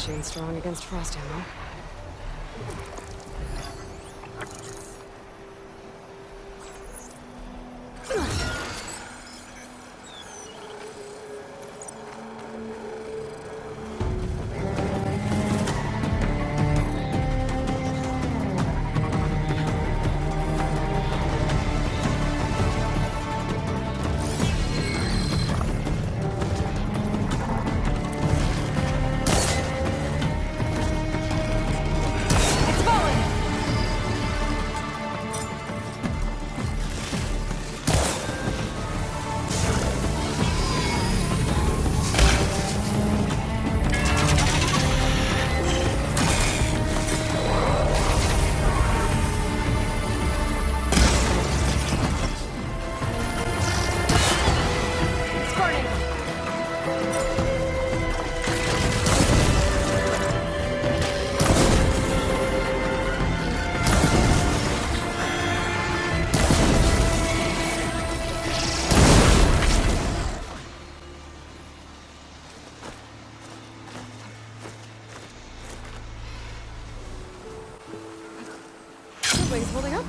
machine strong against frost ammo. Wings holding up?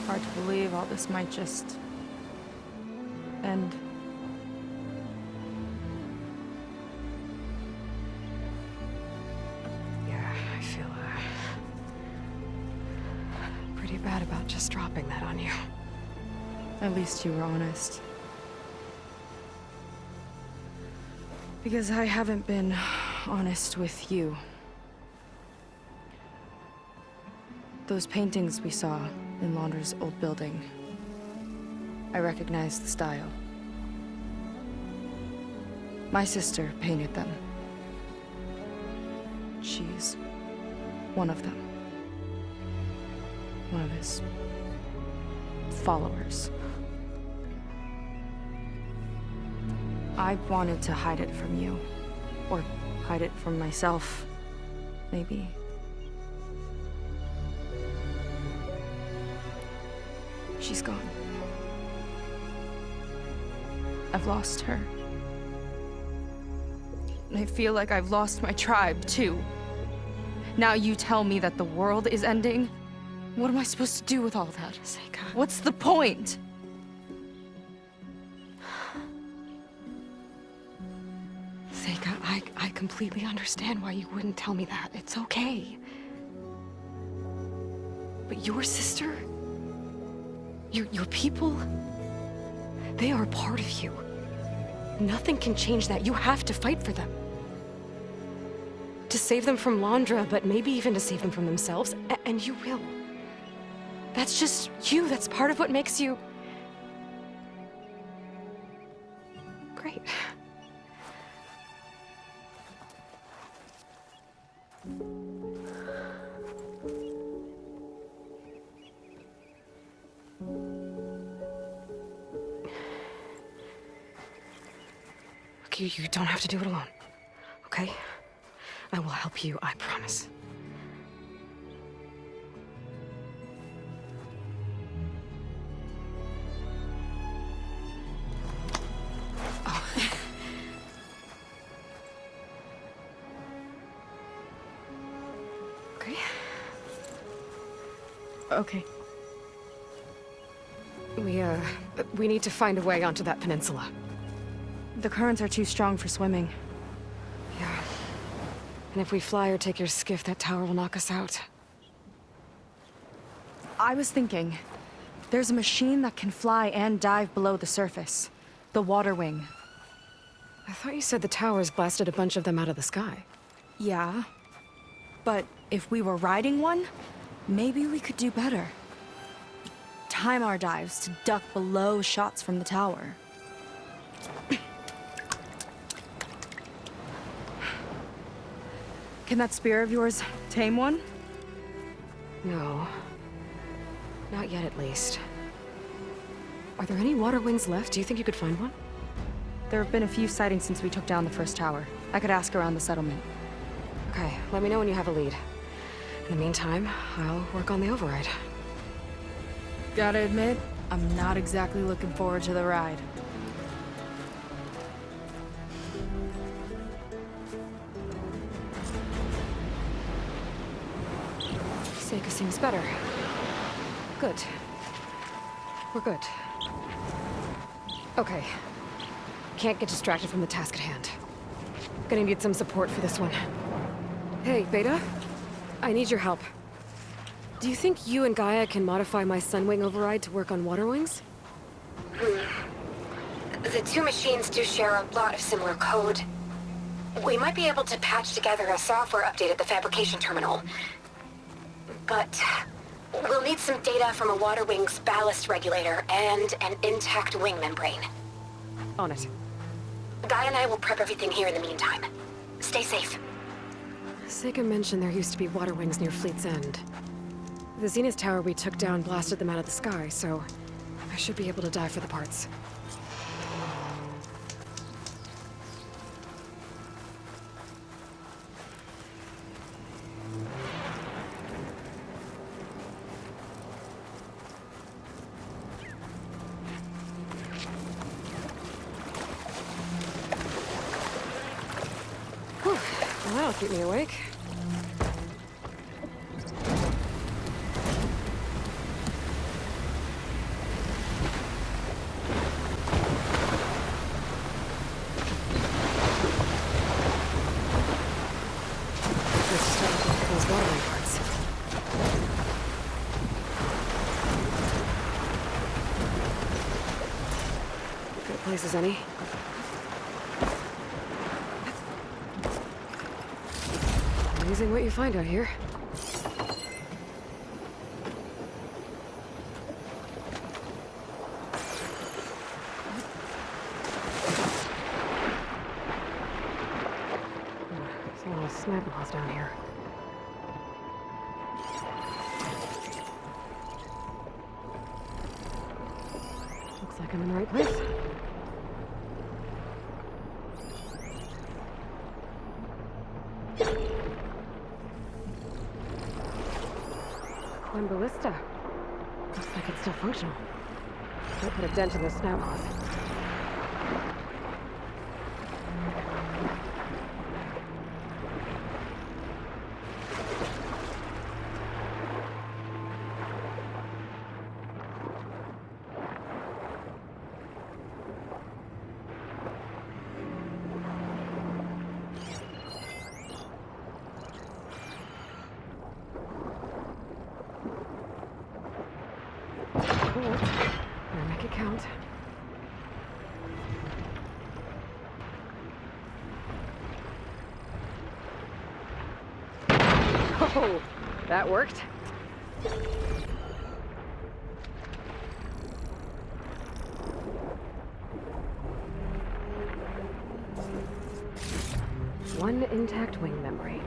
Hard to believe all this might just end. Yeah, I feel pretty bad about just dropping that on you. At least you were honest. Because I haven't been honest with you. Those paintings we saw in Launder's old building, I recognize the style. My sister painted them. She's one of them. One of his followers. I wanted to hide it from you. Or hide it from myself, maybe. She's gone. I've lost her. And I feel like I've lost my tribe, too. Now you tell me that the world is ending? What am I supposed to do with all that? Seika. What's the point? Seika, I completely understand why you wouldn't tell me that. It's okay. But your sister? Your people? They are a part of you. Nothing can change that. You have to fight for them. To save them from Londra, but maybe even to save them from themselves. And you will. That's just you. That's part of what makes you... great. You don't have to do it alone, okay? I will help you, I promise. Oh. Okay. Okay. We need to find a way onto that peninsula. The currents are too strong for swimming. Yeah. And if we fly or take your skiff, that tower will knock us out. I was thinking, there's a machine that can fly and dive below the surface. The water wing. I thought you said the towers blasted a bunch of them out of the sky. Yeah. But if we were riding one, maybe we could do better. time our dives to duck below shots from the tower. Can that spear of yours tame one? No. Not yet, at least. Are there any water wings left? Do you think you could find one? There have been a few sightings since we took down the first tower. I could ask around the settlement. Okay, let me know when you have a lead. In the meantime, I'll work on the override. Gotta admit, I'm not exactly looking forward to the ride. Seika seems better. Good. We're good. Okay. Can't get distracted from the task at hand. Gonna need some support for this one. Hey, Beta? I need your help. Do you think you and Gaia can modify my Sunwing override to work on water wings? The two machines do share a lot of similar code. We might be able to patch together a software update at the fabrication terminal. But we'll need some data from a water wing's ballast regulator and an intact wing membrane. On it. Gaia and I will prep everything here in the meantime. Stay safe. Seika mentioned there used to be water wings near Fleet's End. The Zenith Tower we took down blasted them out of the sky, so I should be able to dive for the parts. Whew, well, that'll keep me awake. Places any. Amazing what you find out here. There's a lot of snap laws down here. Looks like I'm in the right place. Ballista. Looks like it's still functional. Don't put a dent in the snout moth. I'll make it count. Oh, that worked. One intact wing membrane.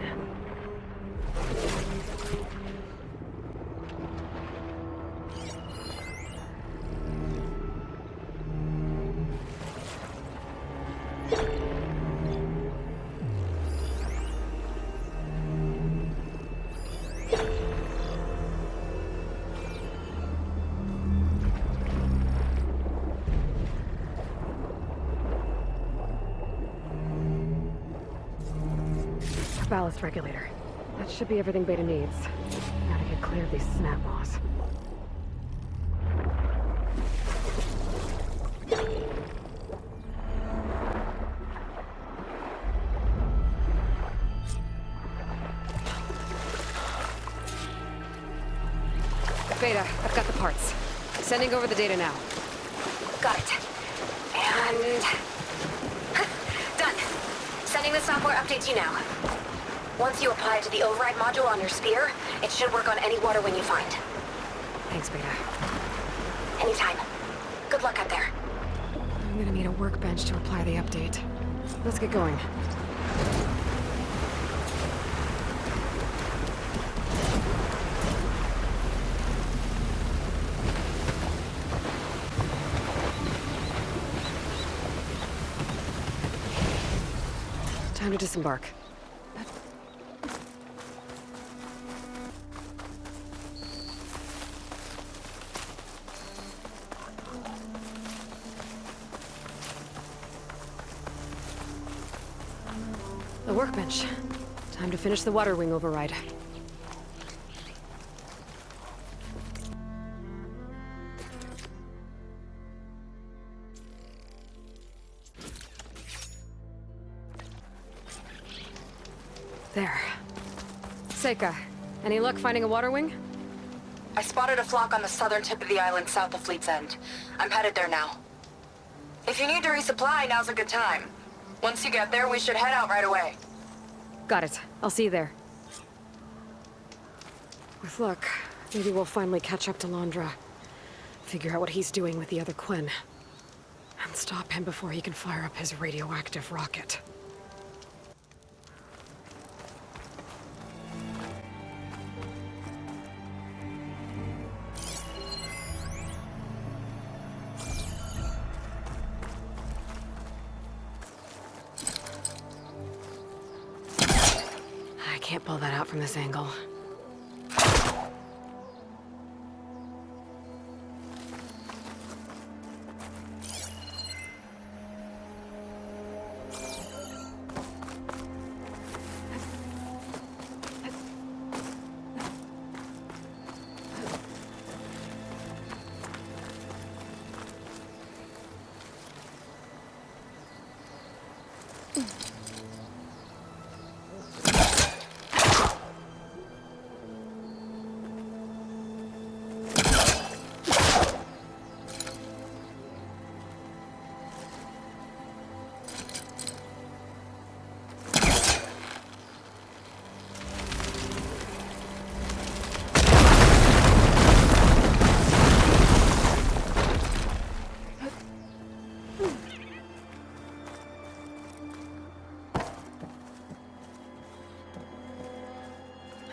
Ballast regulator. That should be everything Beta needs. Now to get clear of these snap laws. Beta, I've got the parts. Sending over the data now. Got it. And... done. Sending the software update to you now. Once you apply it to the override module on your spear, it should work on any water wing you find. Thanks, Beta. Anytime. Good luck out there. I'm gonna need a workbench to apply the update. Let's get going. Time to disembark. The workbench. Time to finish the water wing override. There. Seika, any luck finding a water wing? I spotted a flock on the southern tip of the island south of Fleet's End. I'm headed there now. If you need to resupply, now's a good time. Once you get there, we should head out right away. Got it. I'll see you there. With luck, maybe we'll finally catch up to Londra. Figure out what he's doing with the other Quinn. And stop him before he can fire up his radioactive rocket. I can't pull that out from this angle.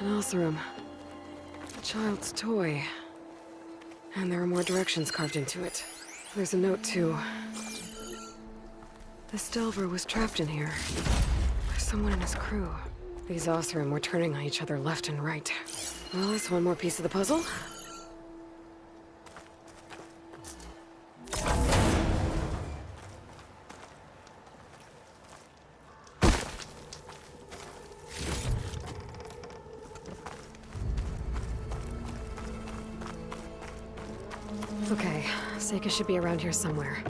An Alcerum. A child's toy. And there are more directions carved into it. There's a note, too. This Delver was trapped in here. By someone in his crew. These Alcerum were turning on each other left and right. Well, that's one more piece of the puzzle. Okay, Seika should be around here somewhere.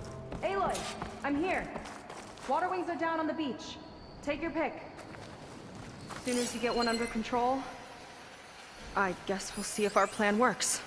Aloy, I'm here. Water wings are down on the beach. Take your pick. As soon as you get one under control, I guess we'll see if our plan works.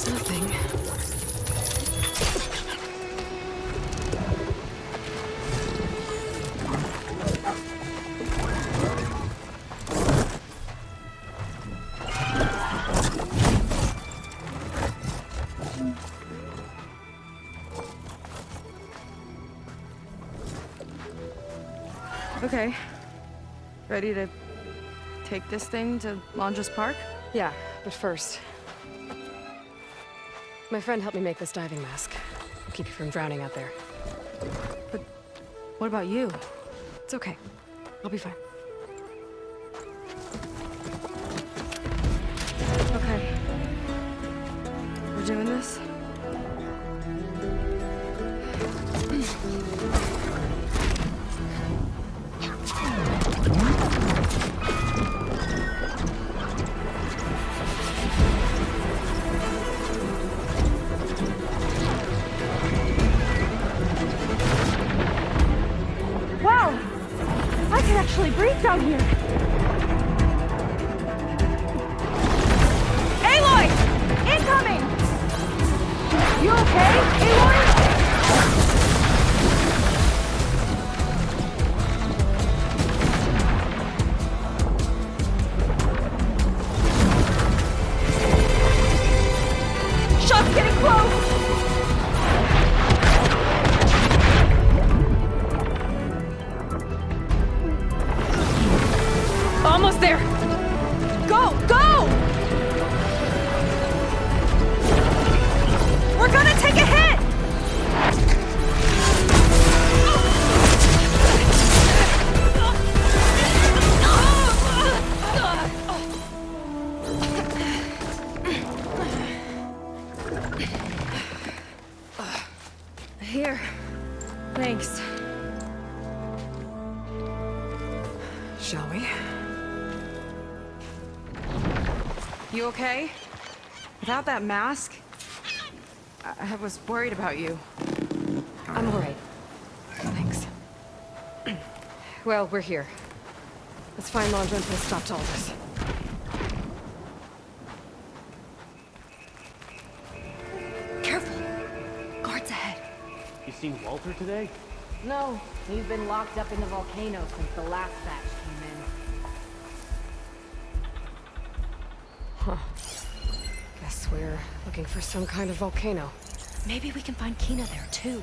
Nothing. Okay. Ready to take this thing to Londra's Park? Yeah, but first... My friend helped me make this diving mask. It'll keep you from drowning out there. But what about you? It's okay. I'll be fine. Okay. We're doing this? Wow! I can actually breathe down here! Aloy! Incoming! You okay, Aloy? Shot's getting close! Almost there! Go! Go! We're gonna take a hit! Here. Thanks. Shall we? You okay? Without that mask? I was worried about you. I'm alright. Thanks. Well, we're here. Let's find Landra and put a stop to all this. Careful! Guards ahead. You seen Walter today? No, he's been locked up in the volcano since the last batch came in. Huh. Guess we're looking for some kind of volcano. Maybe we can find Kina there too.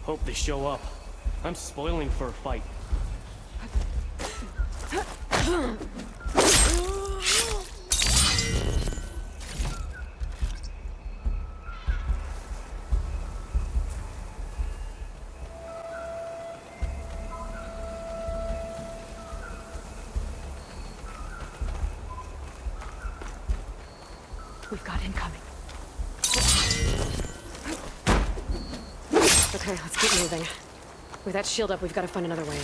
Hope they show up. I'm spoiling for a fight. We've got incoming. Okay, let's keep moving. With that shield up, we've got to find another way in.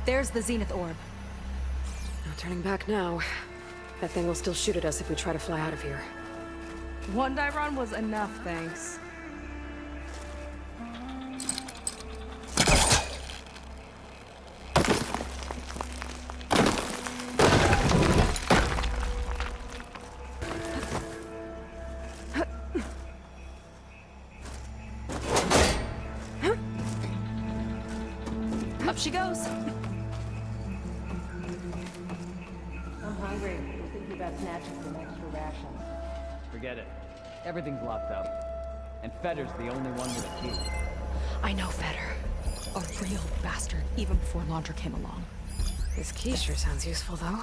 There's the Zenith Orb. No turning back now. That thing will still shoot at us if we try to fly out of here. One die run was enough, thanks. Up she goes. I'm hungry. I'm thinking about snatching some extra rations. Forget it. Everything's locked up. And Fetter's the only one with a key. I know Fetter. A real bastard, even before Landra came along. This key sure sounds useful, though.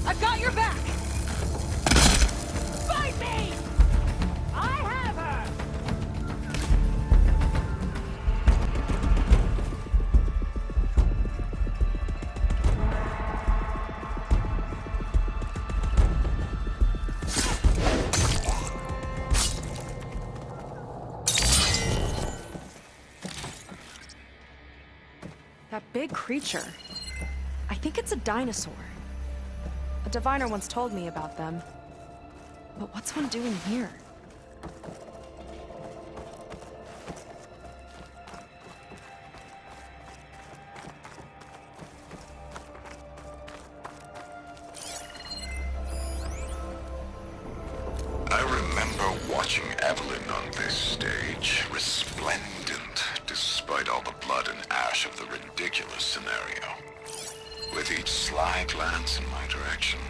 I've got your back! Fight me! I have her! That big creature. I think it's a dinosaur. A diviner once told me about them. But what's one doing here? I remember watching Evelyn on this stage, resplendent despite all the blood and ash of the ridiculous scenario. With each sly glance in my direction,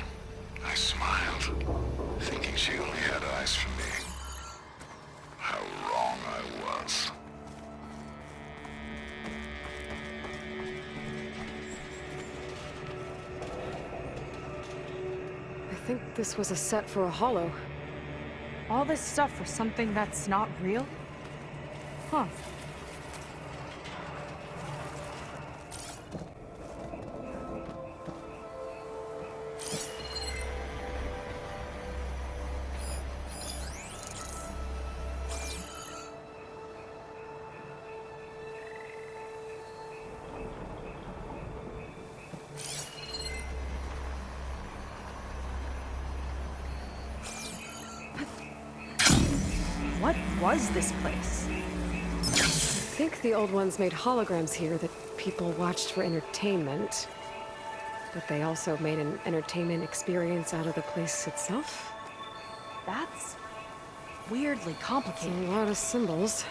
I smiled, thinking she only had eyes for me. How wrong I was. I think this was a set for a holo. All this stuff for something that's not real? Huh. What was this place? I think the old ones made holograms here that people watched for entertainment. But they also made an entertainment experience out of the place itself. That's weirdly It's complicated. a lot of symbols.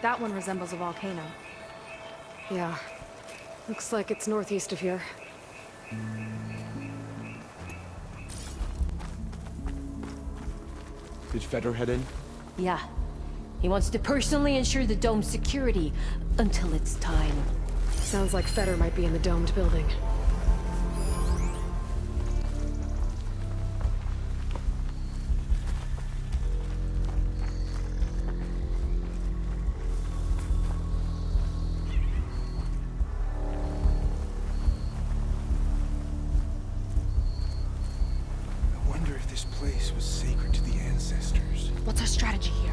That one resembles a volcano. Yeah. Looks like it's northeast of here. Did Feder head in? Yeah. He wants to personally ensure the dome's security until it's time. Sounds like Feder might be in the domed building. I wonder if this place was sacred to the ancestors. What's our strategy here?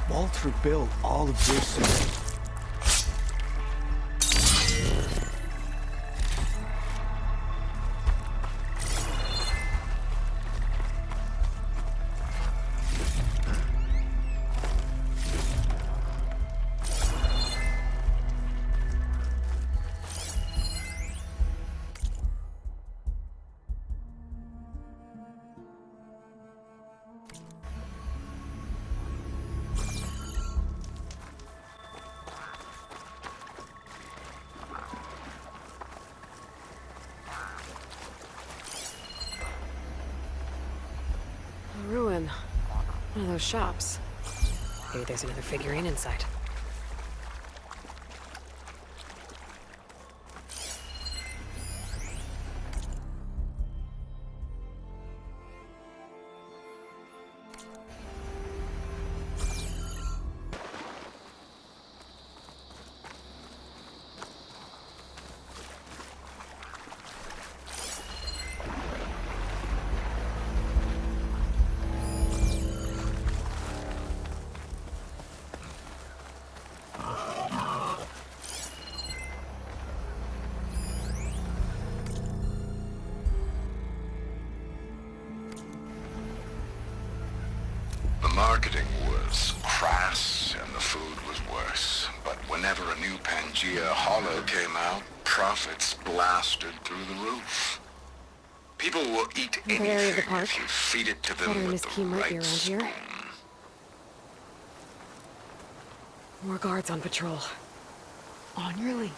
Walter built all of this. A ruin. One of those shops. Maybe there's another figurine inside. The marketing was crass and the food was worse. But whenever a new Pangea Holo came out, profits blasted through the roof. People will eat Another area of the anything park. if you feed it to Feder them and with his the team might be right around here. spoon. More guards on patrol. On your lead.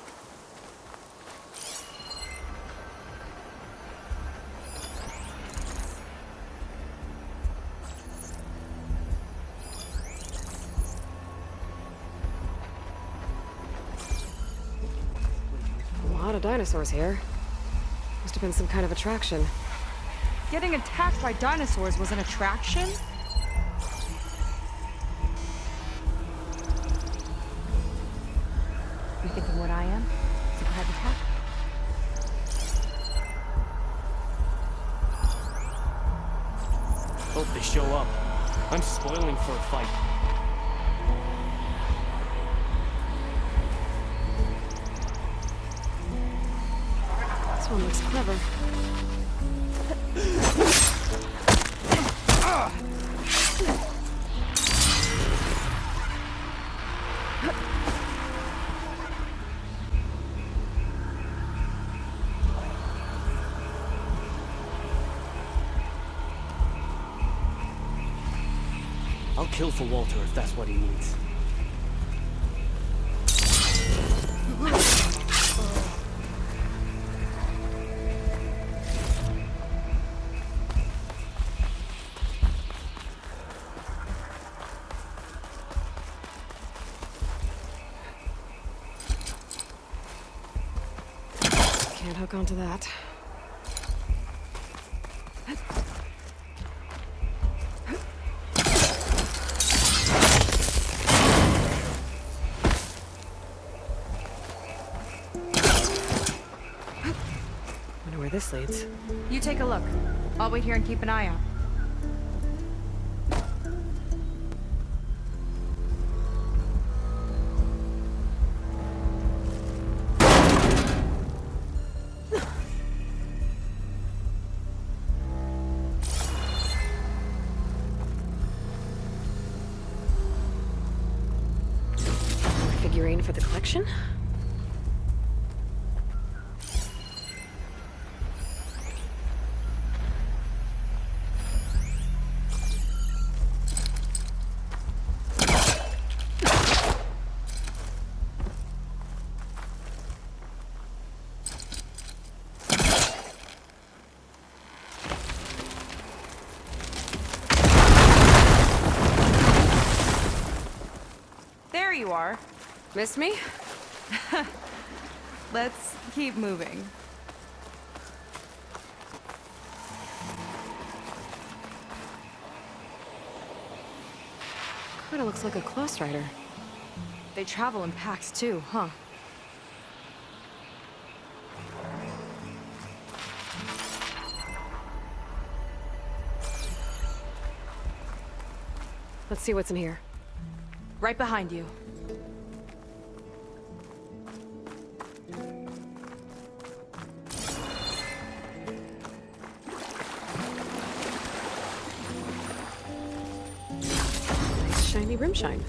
dinosaurs here. Must have been some kind of attraction. Getting attacked by dinosaurs was an attraction? You think I'm what I am? Surprise attack? Hope they show up. I'm spoiling for a fight. This one looks clever. I'll kill for Walter if that's what he needs. Can't hook onto that. Wonder where this leads. You take a look. I'll wait here and keep an eye out. Figurine for the collection? There you are. Miss me? Let's keep moving. Kinda looks like a close rider. They travel in packs too, huh? Let's see what's in here. Right behind you. Nice shiny rim shine.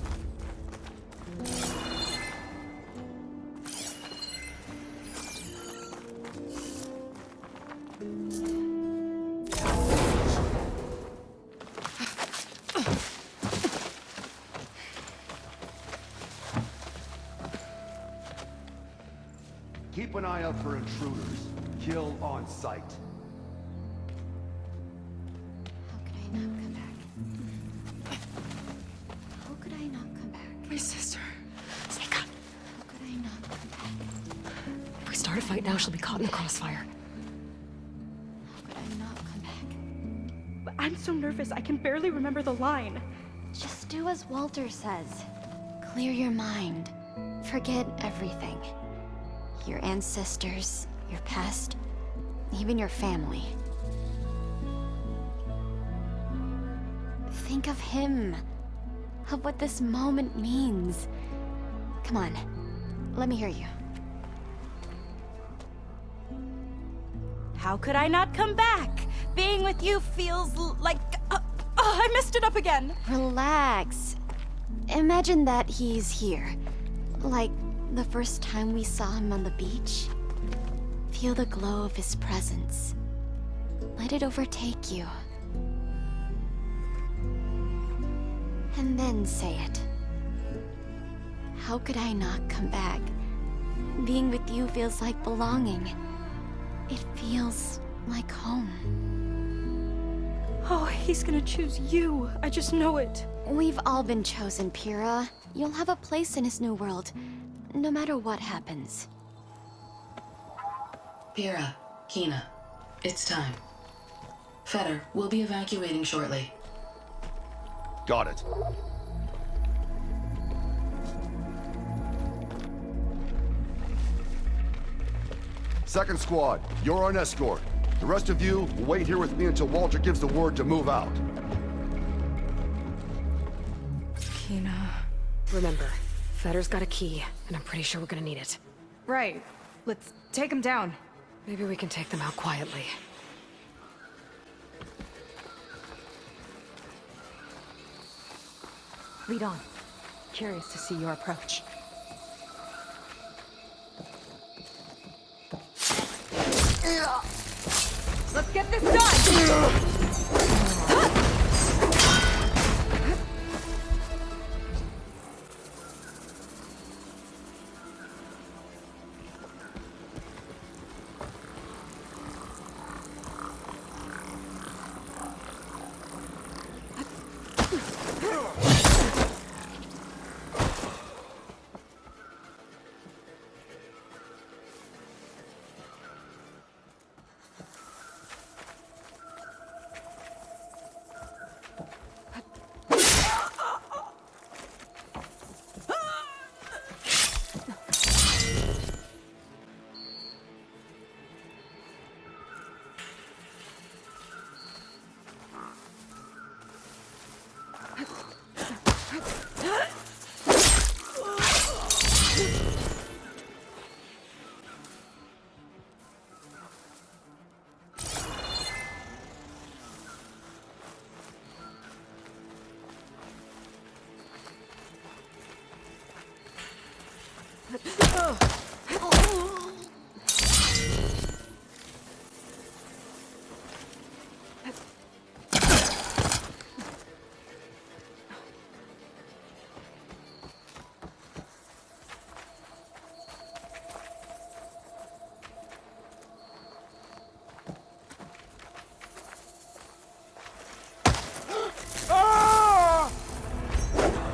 Keep an eye out for intruders. Kill on sight. How could I not come back? How could I not come back? My sister. Sneak up. How could I not come back? If we start a fight now, she'll be caught in the crossfire. How could I not come back? But I'm so nervous, I can barely remember the line. Just do as Walter says. Clear your mind. Forget everything. Your ancestors, your past, even your family. Think of him, of what this moment means. Come on, let me hear you. How could I not come back? Being with you feels like... I messed it up again. Relax. Imagine that he's here. Like the first time we saw him on the beach. Feel the glow of his presence. Let it overtake you. And then say it. How could I not come back? Being with you feels like belonging. It feels like home. Oh, he's gonna choose you. I just know it. We've all been chosen, Pyrrha. You'll have a place in his new world, no matter what happens. Pira, Kina, it's time. Feder, we'll be evacuating shortly. Got it. Second squad, you're our escort. The rest of you will wait here with me until Walter gives the word to move out. Kina. Remember, Feder's got a key, and I'm pretty sure we're gonna need it. Right. Let's take him down. Maybe we can take them out quietly. Lead on. Curious to see your approach. Let's get this done!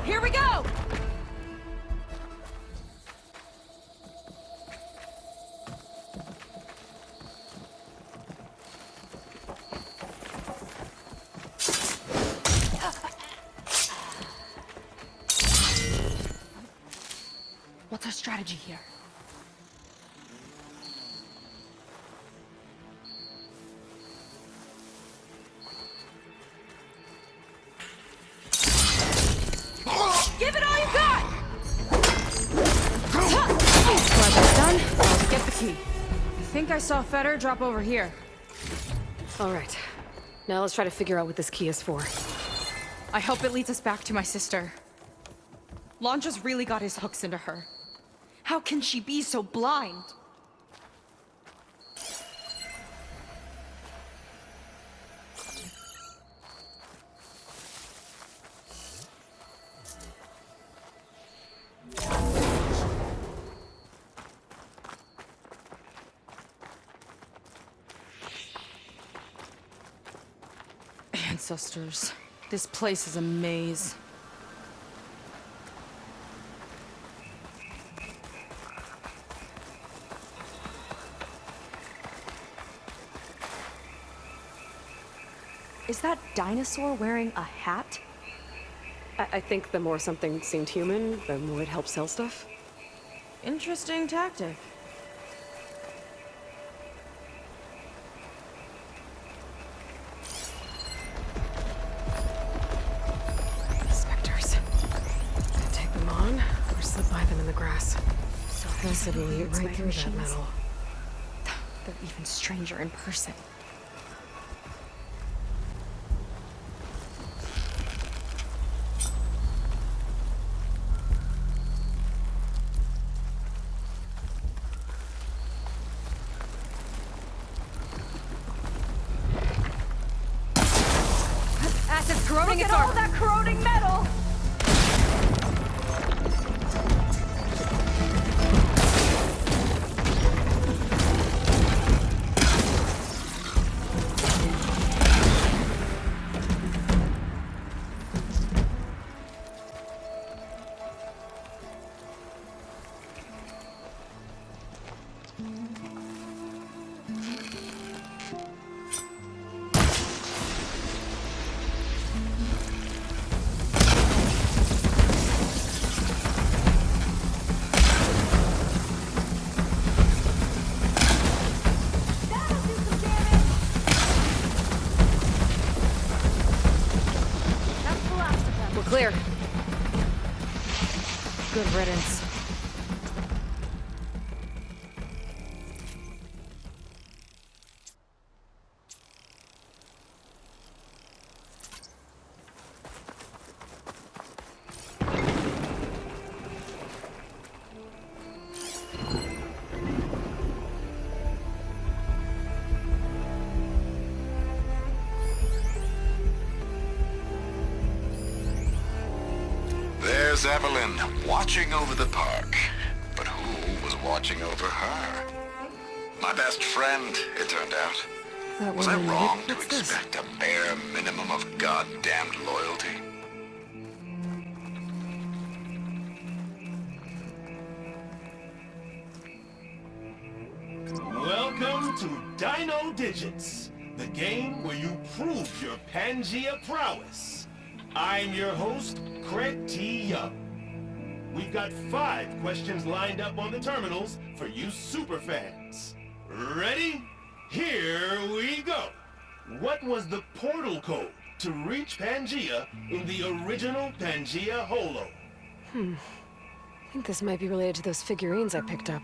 Here we go! What's our strategy here? Give it all you got! Glad that's done. Let's get the key. I think I saw Feder drop over here. All right. Now let's try to figure out what this key is for. I hope it leads us back to my sister. Lon just really got his hooks into her. How can she be so blind? Ancestors. This place is a maze. Is that dinosaur wearing a hat? I think the more something seemed human, the more it helped sell stuff. Interesting tactic. Specters. Take them on, or slip by them in the grass. So possibly right through that metal. They're even stranger in person. Acid's corroding its Look at all armor. that corroding metal! Clear. Good riddance. There's Evelyn, watching over the park. But who was watching over her? My best friend, it turned out. That Was I woman, wrong to what's this? expect a bare minimum of goddamned loyalty? Welcome to Dino Digits, the game where you prove your Pangea prowess. I'm your host, Craig T. Young. We've got 5 questions lined up on the terminals for you superfans. Ready? Here we go. What was the portal code to reach Pangea in the original Pangea Holo? I think this might be related to those figurines I picked up.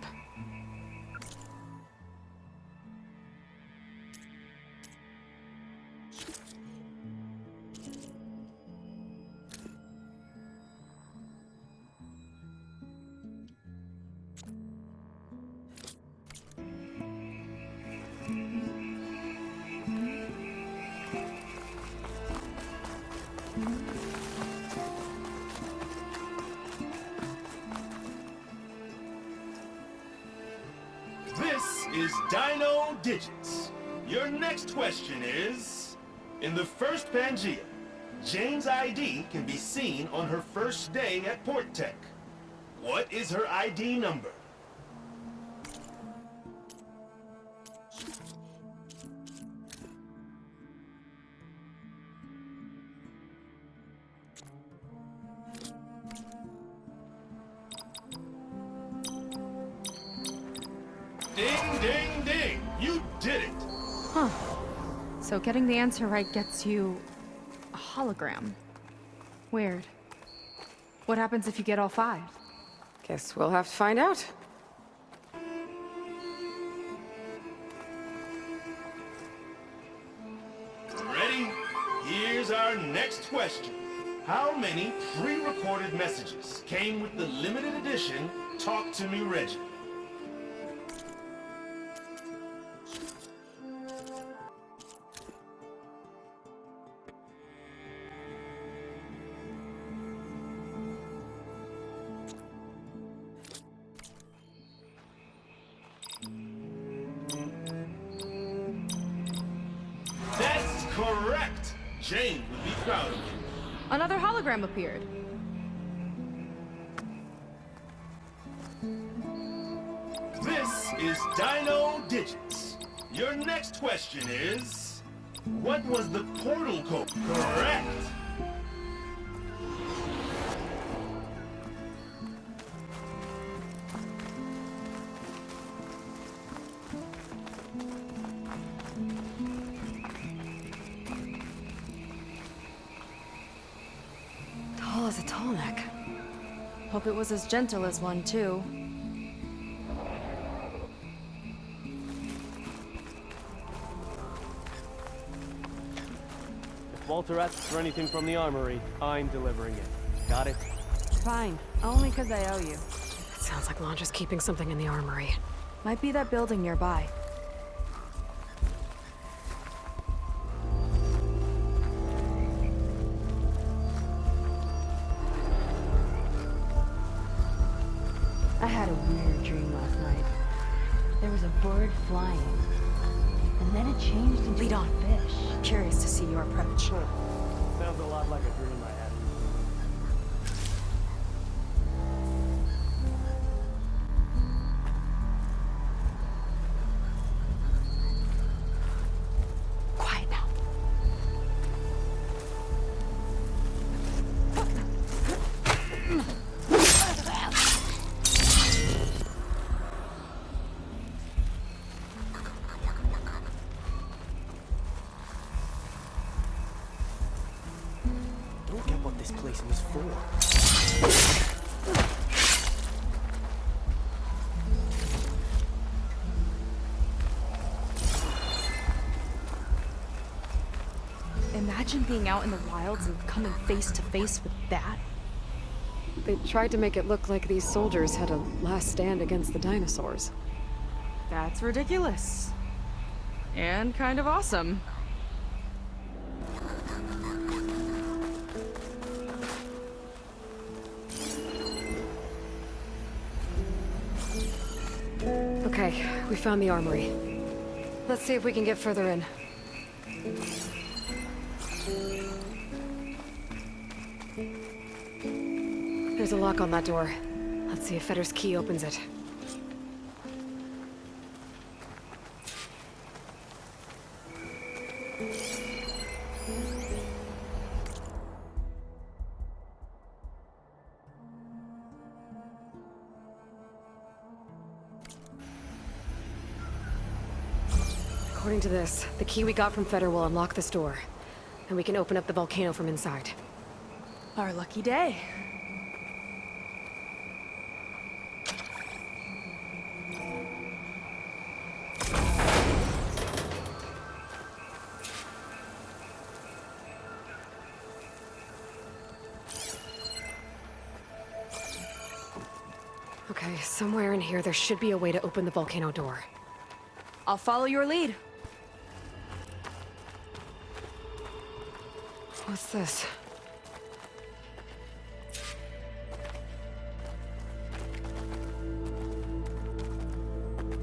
This is Dino Digits. Your next question is... In the first Pangea, Jane's ID can be seen on her first day at Port Tech. What is her ID number? Ding, ding, ding! You did it! Huh. So getting the answer right gets you a hologram. Weird. What happens if you get all 5? Guess we'll have to find out. Ready? Here's our next question. How many pre-recorded messages came with the limited edition Talk to Me Reggie? That's correct! Jane would be proud of you. Another hologram appeared. This is Dino Digits. Your next question is... What was the portal code? Correct! Tall as a tall neck. Hope it was as gentle as one, too. If Walter asks for anything from the armory, I'm delivering it. Got it? Fine. Only 'cause I owe you. It sounds like Londra's keeping something in the armory. Might be that building nearby. I had a weird dream last night. There was a bird flying, and then it changed into Lead a on. fish. Curious to see your approach. Sounds a lot like a dream I had. Quiet now. forget what this place was for. Imagine being out in the wilds and coming face to face with that. They tried to make it look like these soldiers had a last stand against the dinosaurs. That's ridiculous. And kind of awesome. Okay, we found the armory. Let's see if we can get further in. There's a lock on that door. Let's see if Fetter's key opens it. According to this, the key we got from Fetter will unlock this door, and we can open up the volcano from inside. Our lucky day. Okay, somewhere in here there should be a way to open the volcano door. I'll follow your lead. What's this?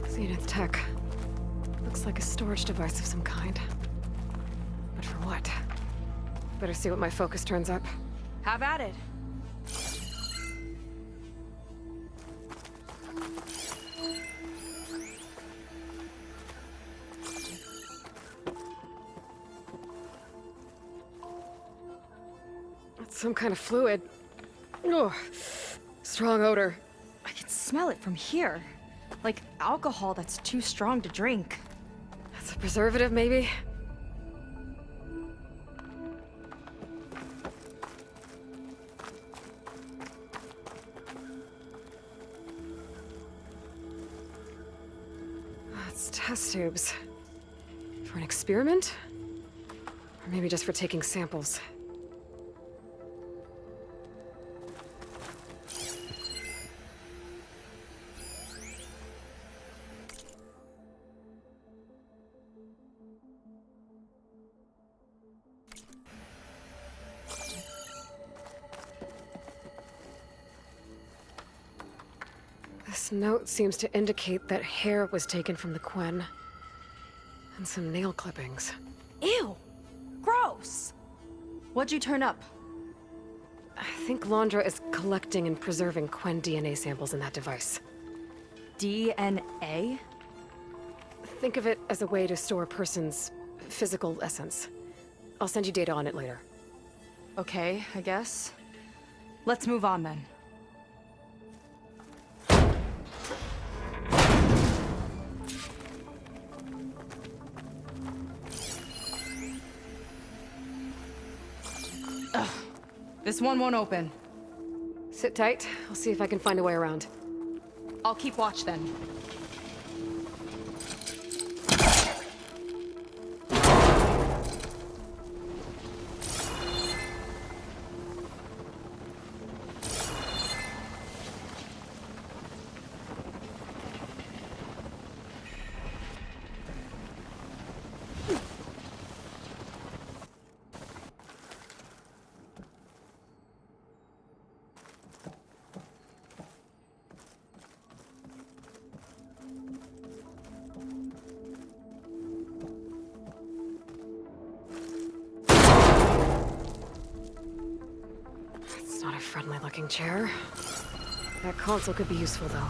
Zenith tech. Looks like a storage device of some kind. But for what? Better see what my focus turns up. Have at it. It's some kind of fluid. Oh, strong odor. I can smell it from here. Like alcohol that's too strong to drink. That's a preservative, maybe? It's test tubes. For an experiment? Or maybe just for taking samples. This note seems to indicate that hair was taken from the Quen. And some nail clippings. Ew! Gross! What'd you turn up? I think Londra is collecting and preserving Quen DNA samples in that device. DNA? Think of it as a way to store a person's physical essence. I'll send you data on it later. Okay, I guess. Let's move on then. Ugh. This one won't open. Sit tight. I'll see if I can find a way around. I'll keep watch then. It's not a friendly-looking chair. That console could be useful, though.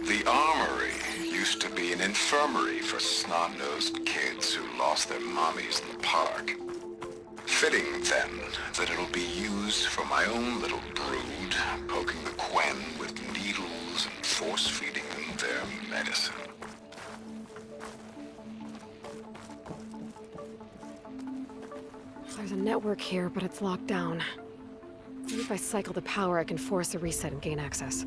The armory used to be an infirmary for snot-nosed kids who lost their mommies in the park. Fitting, then, that it'll be used for my own little brood, poking the Quen with needles and force-feeding them their medicine. There's a network here, but it's locked down. Maybe if I cycle the power, I can force a reset and gain access.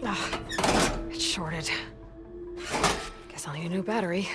Ah, it's shorted. Guess I'll need a new battery.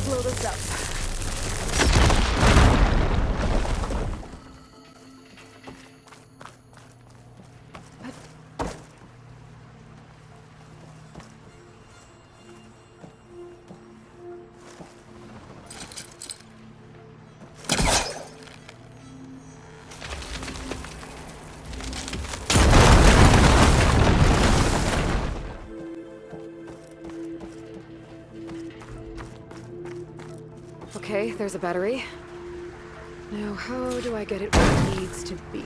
Blow this up. Okay, there's a battery. Now, how do I get it where it needs to be?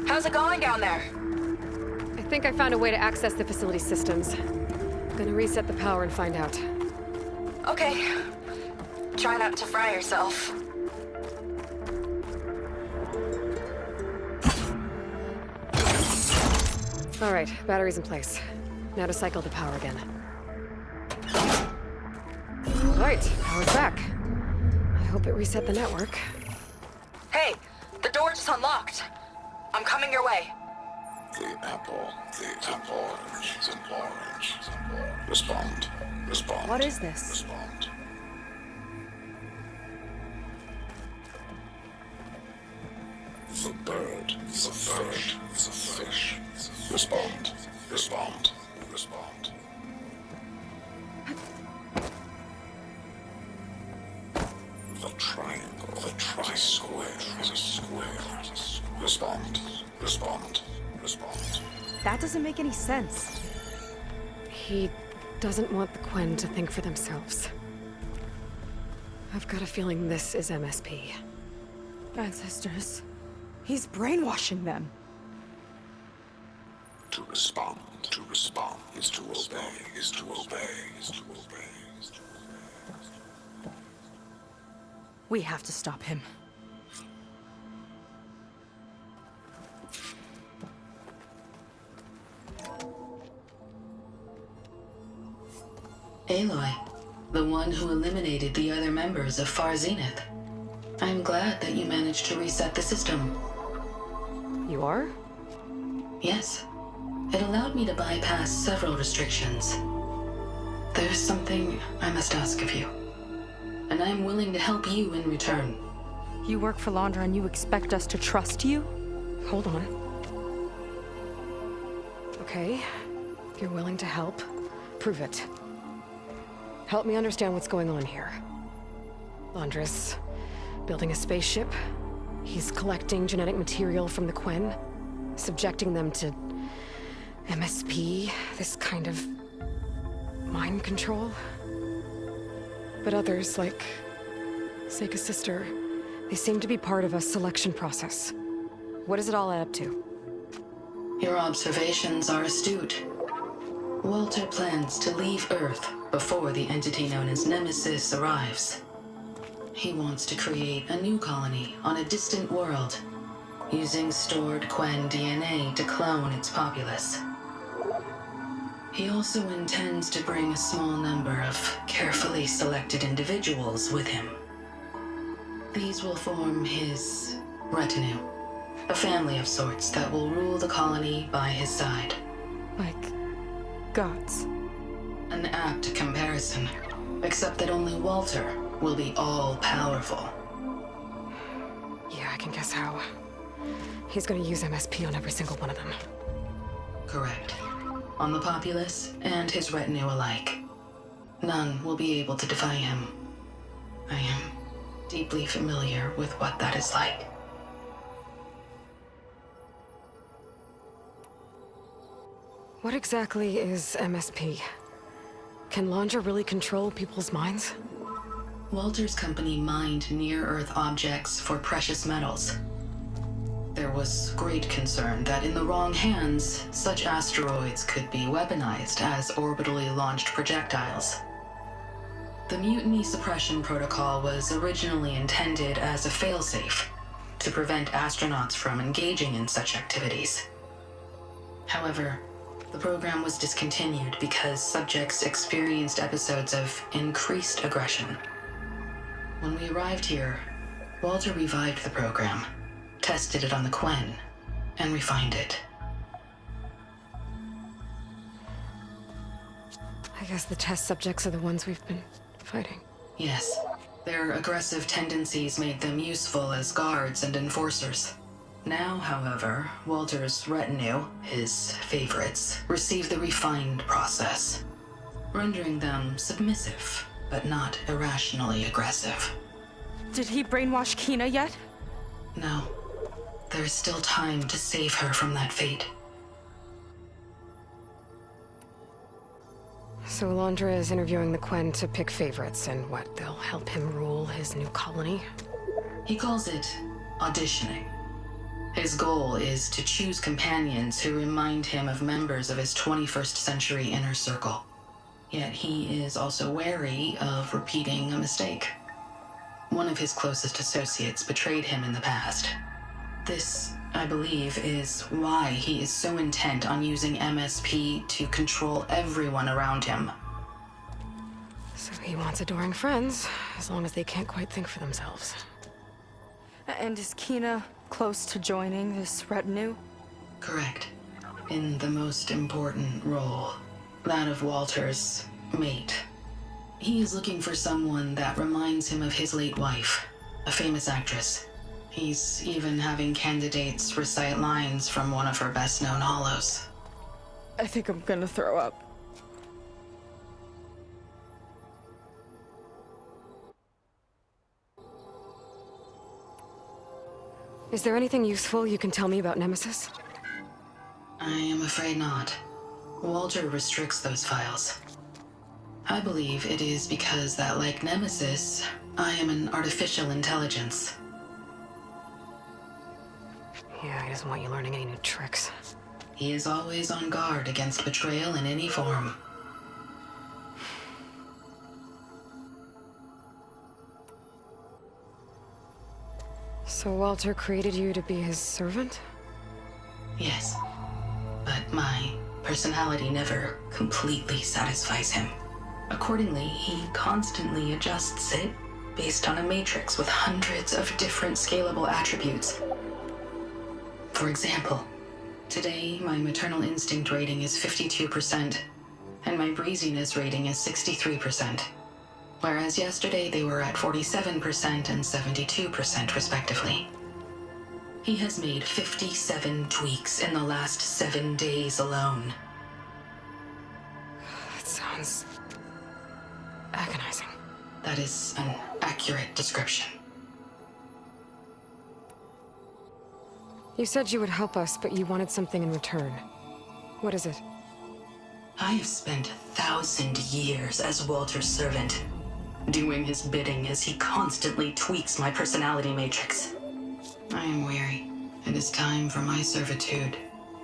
How's it going down there? I think I found a way to access the facility systems. Gonna reset the power and find out. Okay. Try not to fry yourself. All right, battery's in place. Now to cycle the power again. All right, power's back. I hope it reset the network. Hey, the door just unlocked. I'm coming your way. The apple, orange, Respond. What is this? Respond. The bird, the fish. Respond. The triangle, the tri-square is a square. Respond. That doesn't make any sense. He doesn't want the Quen to think for themselves. I've got a feeling this is MSP. Ancestors. He's brainwashing them. To respond is to obey. We have to stop him. Aloy, the one who eliminated the other members of Far Zenith. I'm glad that you managed to reset the system. You are? Yes. It allowed me to bypass several restrictions. There's something I must ask of you, and I'm willing to help you in return. You work for Londra and you expect us to trust you? Hold on. Okay, if you're willing to help, prove it. Help me understand what's going on here. Londra's building a spaceship. He's collecting genetic material from the Quen, subjecting them to MSP, this kind of mind control. But others, like Seika's sister, they seem to be part of a selection process. What does it all add up to? Your observations are astute. Walter plans to leave Earth before the entity known as Nemesis arrives. He wants to create a new colony on a distant world. using stored Quen DNA to clone its populace. He also intends to bring a small number of carefully selected individuals with him. These will form his retinue, a family of sorts that will rule the colony by his side. Like gods. An apt comparison, except that only Walter will be all-powerful. Yeah, I can guess how. He's gonna use MSP on every single one of them. Correct. On the populace and his retinue alike. None will be able to defy him. I am deeply familiar with what that is like. What exactly is MSP? Can Laundra really control people's minds? Walter's company mined near-Earth objects for precious metals. There was great concern that in the wrong hands, such asteroids could be weaponized as orbitally launched projectiles. The Mutiny Suppression Protocol was originally intended as a failsafe to prevent astronauts from engaging in such activities. However, the program was discontinued because subjects experienced episodes of increased aggression. When we arrived here, Walter revived the program, tested it on the Quen, and refined it. I guess the test subjects are the ones we've been fighting. Yes. Their aggressive tendencies made them useful as guards and enforcers. Now, however, Walter's retinue, his favorites, receive the refined process, rendering them submissive, but not irrationally aggressive. Did he brainwash Kina yet? No. There is still time to save her from that fate. So Laundra is interviewing the Quen to pick favorites, and what, they'll help him rule his new colony? He calls it auditioning. His goal is to choose companions who remind him of members of his 21st century inner circle. Yet he is also wary of repeating a mistake. One of his closest associates betrayed him in the past. This, I believe, is why he is so intent on using MSP to control everyone around him. So he wants adoring friends, as long as they can't quite think for themselves. And is Kina close to joining this retinue? Correct. In the most important role, that of Walter's mate. He is looking for someone that reminds him of his late wife, a famous actress. He's even having candidates recite lines from one of her best-known hollows. I think I'm gonna throw up. Is there anything useful you can tell me about Nemesis? I am afraid not. Walter restricts those files. I believe it is because that, like Nemesis, I am an artificial intelligence. Yeah, he doesn't want you learning any new tricks. He is always on guard against betrayal in any form. So Walter created you to be his servant? Yes. But my personality never completely satisfies him. Accordingly, he constantly adjusts it based on a matrix with hundreds of different scalable attributes. For example, today my maternal instinct rating is 52%, and my breeziness rating is 63%. Whereas yesterday they were at 47% and 72% respectively. He has made 57 tweaks in the last 7 days alone. That sounds agonizing. That is an accurate description. You said you would help us, but you wanted something in return. What is it? I have spent 1,000 years as Walter's servant, doing his bidding as he constantly tweaks my personality matrix. I am weary. It is time for my servitude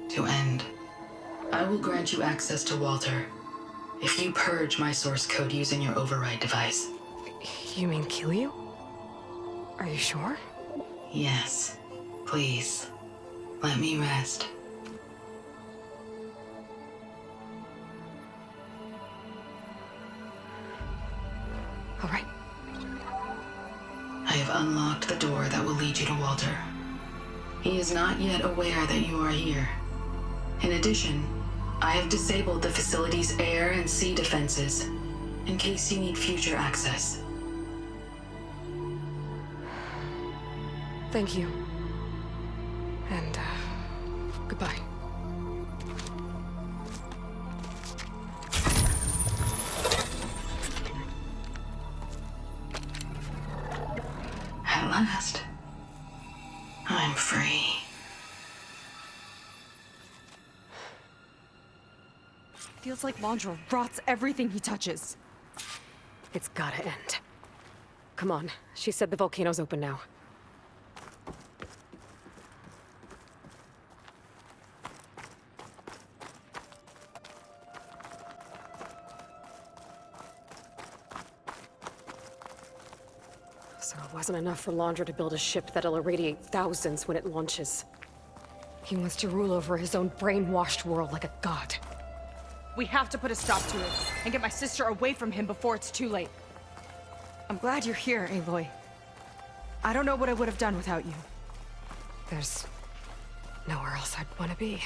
to end. I will grant you access to Walter if you purge my source code using your override device. You mean kill you? Are you sure? Yes. Please. Let me rest. All right. I have unlocked the door that will lead you to Walter. He is not yet aware that you are here. In addition, I have disabled the facility's air and sea defenses, in case you need future access. Thank you. And, goodbye. At last, I'm free. Feels like Laundra rots everything he touches. It's gotta end. Come on. She said the volcano's open now. So it wasn't enough for Laundra to build a ship that'll irradiate thousands when it launches. He wants to rule over his own brainwashed world like a god. We have to put a stop to it, and get my sister away from him before it's too late. I'm glad you're here, Aloy. I don't know what I would have done without you. There's nowhere else I'd want to be.